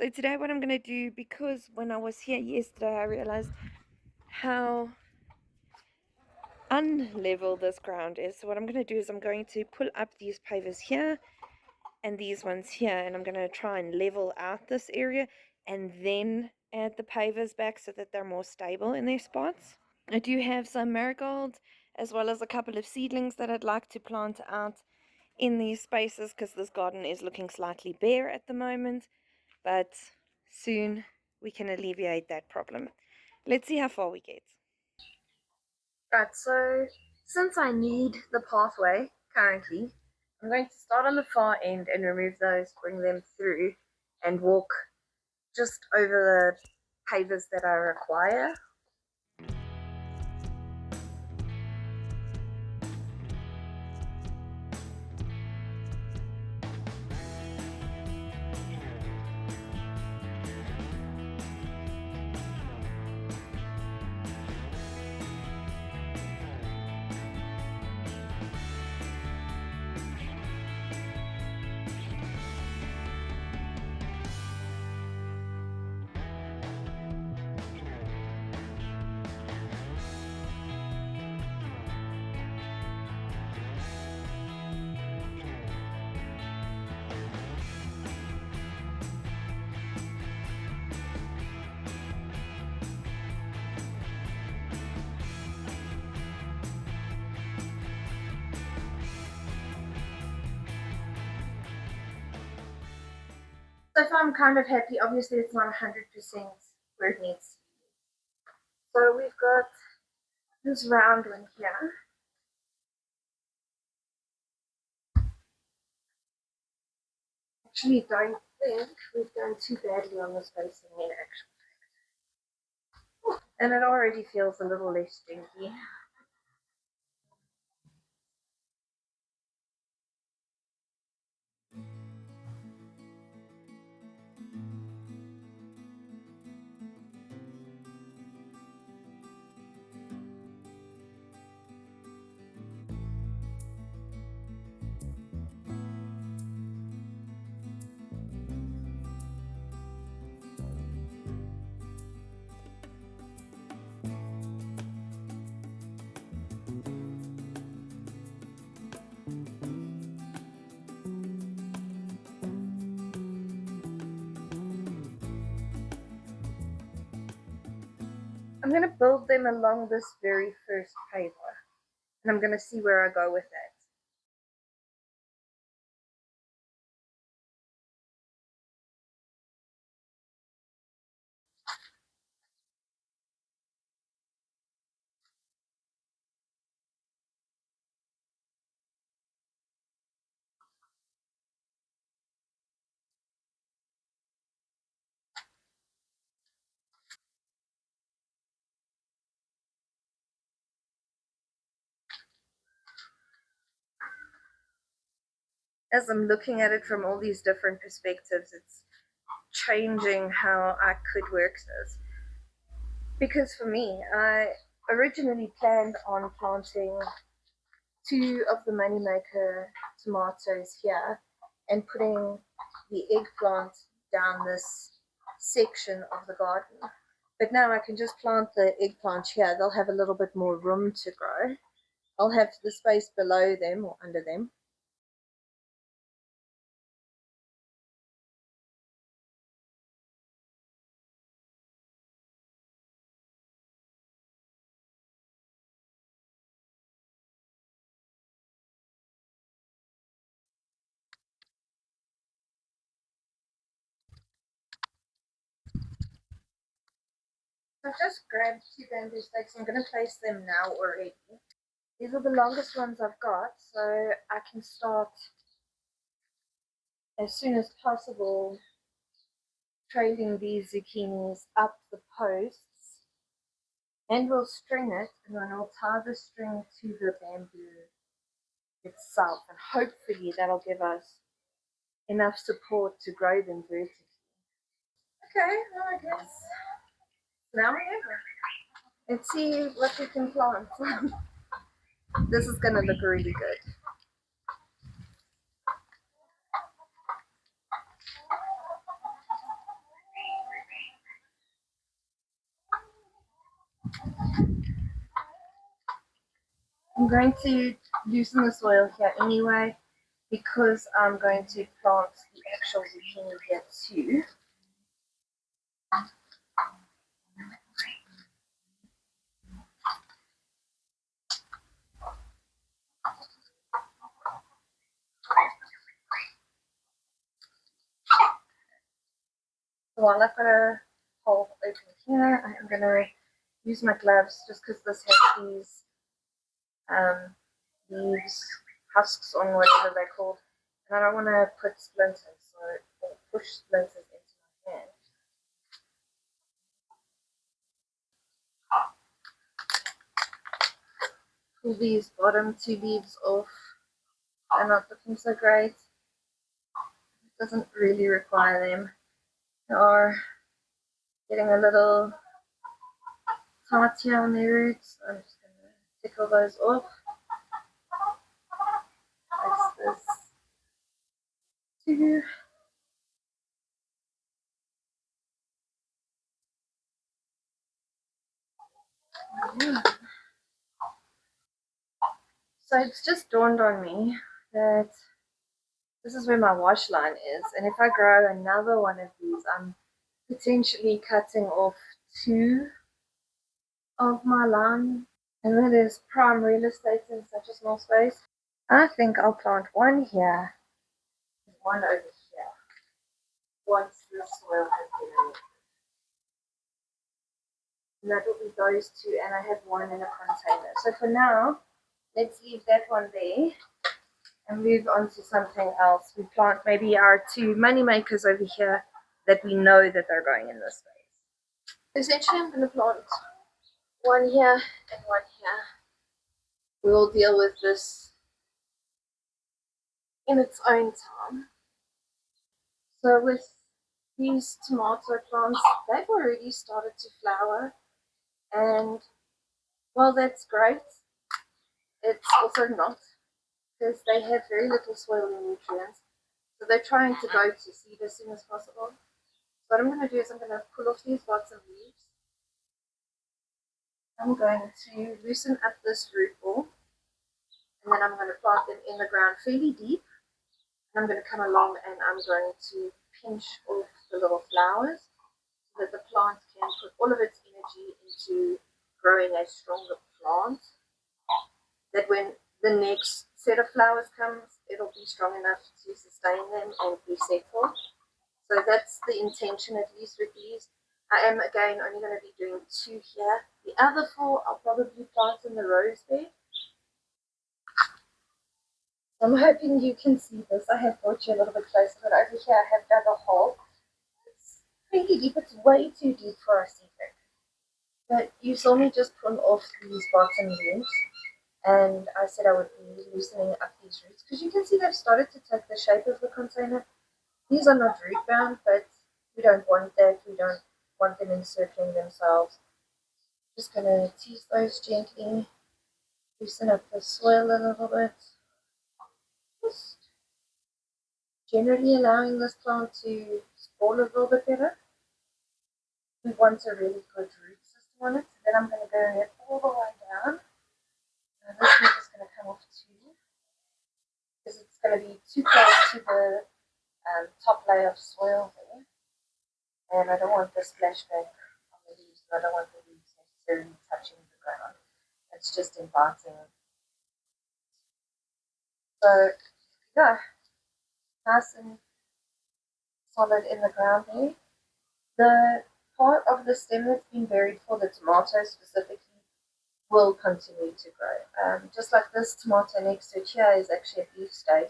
So today what I'm going to do, because when I was here yesterday I realized how unlevel this ground is. So what I'm going to do is I'm going to pull up these pavers here and these ones here, and I'm going to try and level out this area and then add the pavers back so that they're more stable in their spots. I do have some marigolds as well as a couple of seedlings that I'd like to plant out in these spaces, because this garden is looking slightly bare at the moment, but soon we can alleviate that problem. Let's see how far we get. Right, so since I need the pathway currently, I'm going to start on the far end and remove those, bring them through, and walk just over the pavers that I require. So far I'm kind of happy. Obviously it's not 100% where it needs to be. So we've got this round one here. Actually don't think we've done too badly on the spacing in actual fact. And it already feels a little less stinky. I'm going to build them along this very first paver, and I'm going to see where I go with that. As I'm looking at it from all these different perspectives, it's changing how I could work this. Because for me, I originally planned on planting 2 of the Moneymaker tomatoes here and putting the eggplant down this section of the garden. But now I can just plant the eggplant here. They'll have a little bit more room to grow. I'll have the space below them or under them. I've just grabbed 2 bamboo stakes. I'm going to place them now already. These are the longest ones I've got, so I can start as soon as possible trailing these zucchinis up the posts, and we'll string it, and then I'll tie the string to the bamboo itself, and hopefully that'll give us enough support to grow them vertically. Okay, well, I guess now we're over. Let's see what we can plant. This is going to look really good. I'm going to loosen the soil here anyway because I'm going to plant the actual zucchini here too. So while I've got a hole open here, I am going to use my gloves just because this has these husks on, whatever they're called, and I don't want to put splinters or push splinters into my hand. Pull these bottom two leaves off. They're not looking so great. It doesn't really require them. They are getting a little tight here on their roots. I'm just going to tickle those off. Place this too. Yeah. So it's just dawned on me that this is where my wash line is, and if I grow another one of these, I'm potentially cutting off two of my line, and that is prime real estate in such a small space. I think I'll plant one here and one over here once the soil has been removed. And that will be those two, and I have one in a container. So for now, let's leave that one there and move on to something else. We plant maybe our two Moneymakers over here that we know that they're going in this space. Essentially, I'm going to plant one here and one here. We will deal with this in its own time. So with these tomato plants, they've already started to flower, and while that's great, it's also not, because they have very little soil and nutrients. So they're trying to go to seed as soon as possible. So what I'm going to do is I'm going to pull off these bottom leaves. I'm going to loosen up this root ball, and then I'm going to plant them in the ground fairly deep. And I'm going to come along and I'm going to pinch off the little flowers so that the plant can put all of its energy into growing a stronger plant, that when the next set of flowers comes, it'll be strong enough to sustain them and be settled. So that's the intention, at least with these. I am again only going to be doing two here. The other four I'll probably plant in the rose bed. I'm hoping you can see this. I have brought you a little bit closer, but over here I have dug a hole. It's pretty deep. It's way too deep for a seed bed. But you saw me just pull off these bottom leaves, and I said I would be loosening up these roots because you can see they've started to take the shape of the container. These are not root bound, but we don't want that. We don't want them encircling themselves. Just going to tease those gently, loosen up the soil a little bit. Just generally allowing this plant to sprawl a little bit better. We want a really good root system on it. So then I'm going to go all the way down. Now this root is going to come off too, because it's going to be too close to the top layer of soil there. And I don't want the splashback on the leaves. I don't want the leaves necessarily touching the ground. It's just inviting. So yeah, nice and solid in the ground there. The part of the stem that's been buried for the tomato specifically will continue to grow. Just like this tomato next to it here is actually a beefsteak,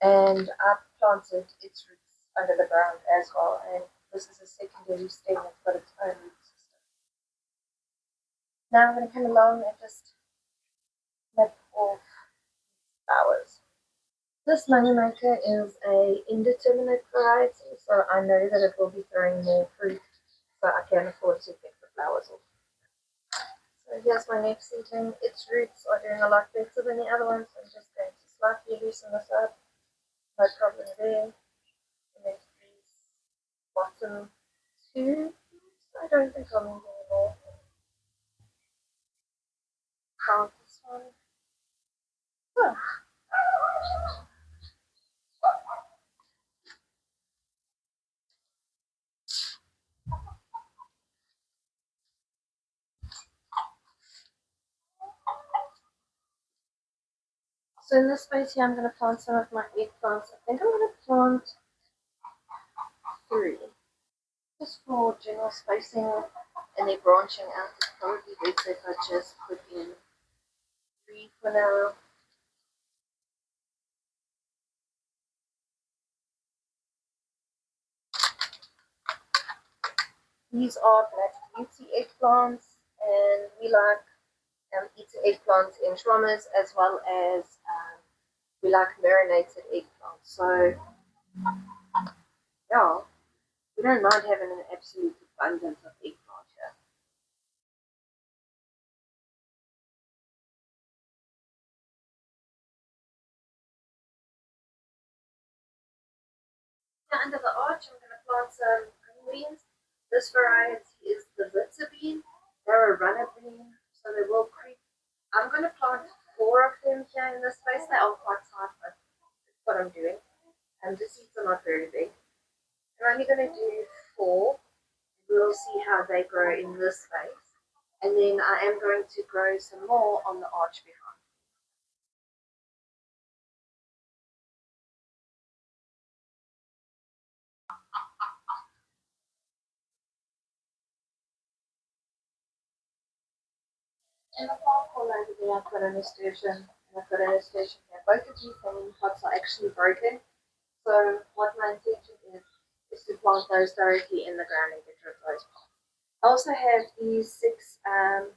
and I planted its roots under the ground as well, and this is a secondary stem that's got its own root system. Now I'm going to come along and just snip off flowers. This Moneymaker is a indeterminate variety, so I know that it will be throwing more fruit, so I can afford to pick the flowers off. So here's my next seedling. Its roots are doing a lot better than the other ones. I'm just going to slightly loosen this up. No problem there. And then these bottom two. I don't think I'll need any more. plant this one. Oh. So in this space here, I'm going to plant some of my eggplants. I think I'm going to plant 3. Just for general spacing and they're branching out. It's probably better if I just put in 3 for now. These are black beauty eggplants, and we like eaten eggplants in shawmers as well as we like marinated eggplants. So yeah, we don't mind having an absolute abundance of eggplant here. Now under the arch, I'm going to plant some green beans. This variety is the Witza bean. They're a runner bean, so they will creep. I'm going to plant 4 of them here in this space. They are quite tight, but that's what I'm doing. And the seeds are not very big. I'm only going to do 4. We'll see how they grow in this space. And then I am going to grow some more on the arch behind. In the far corner over there, I've got a nasturtium and I've got a nasturtium here. Both of these hanging pots are actually broken. So what my intention is to plant those directly in the ground and get rid of those pots. I also have these 6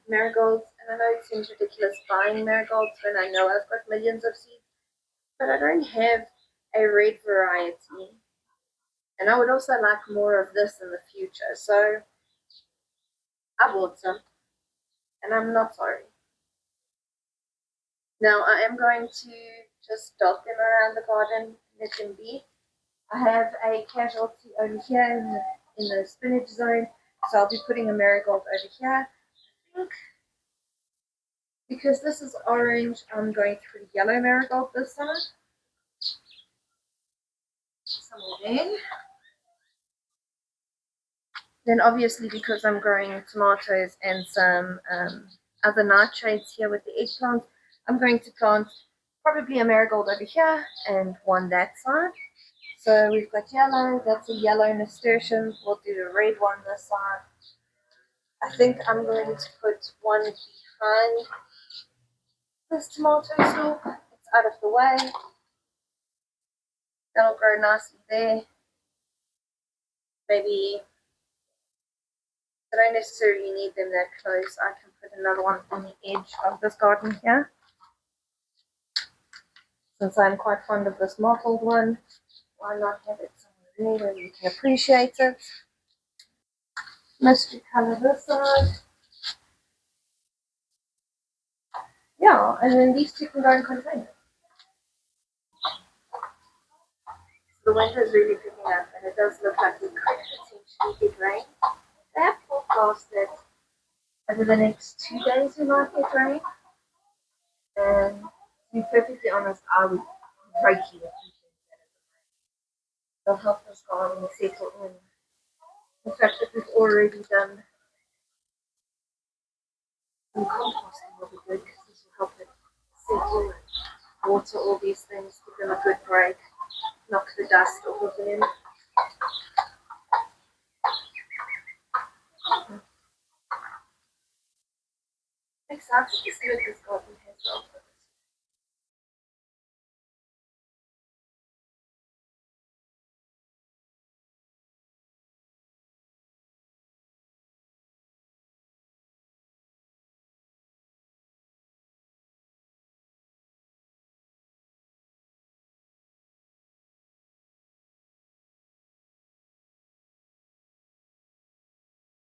marigolds, and I know it seems ridiculous buying marigolds when I know I've got millions of seeds, but I don't have a red variety. And I would also like more of this in the future. So I bought some, and I'm not sorry. Now I am going to just dot them around the garden, let them be. I have a casualty over here in the spinach zone, so I'll be putting a marigold over here. I think because this is orange, I'm going to put a yellow marigold this side. Somewhere there. Then obviously because I'm growing tomatoes and some other nightshades here with the eggplants, I'm going to plant probably a marigold over here and one that side. So we've got yellow, that's a yellow nasturtium. We'll do the red one this side. I think I'm going to put one behind this tomato stalk. It's out of the way. That'll grow nicely there. Maybe I don't necessarily need them that close. I can put another one on the edge of this garden here. Since I'm quite fond of this mottled one, why not have it somewhere there where you can appreciate it? Mystery color this side. Yeah, and then these 2 can go in containers. The wind is really picking up, and it does look like we could potentially get rain. They have forecasted over the next 2 days we might get rain. And to be perfectly honest, I would greatly appreciate that. They'll help this garden settle in. The fact that we've already done some composting will be good because this will help it settle and water all these things, give them a good break, knock the dust off of them. I'm excited to see what this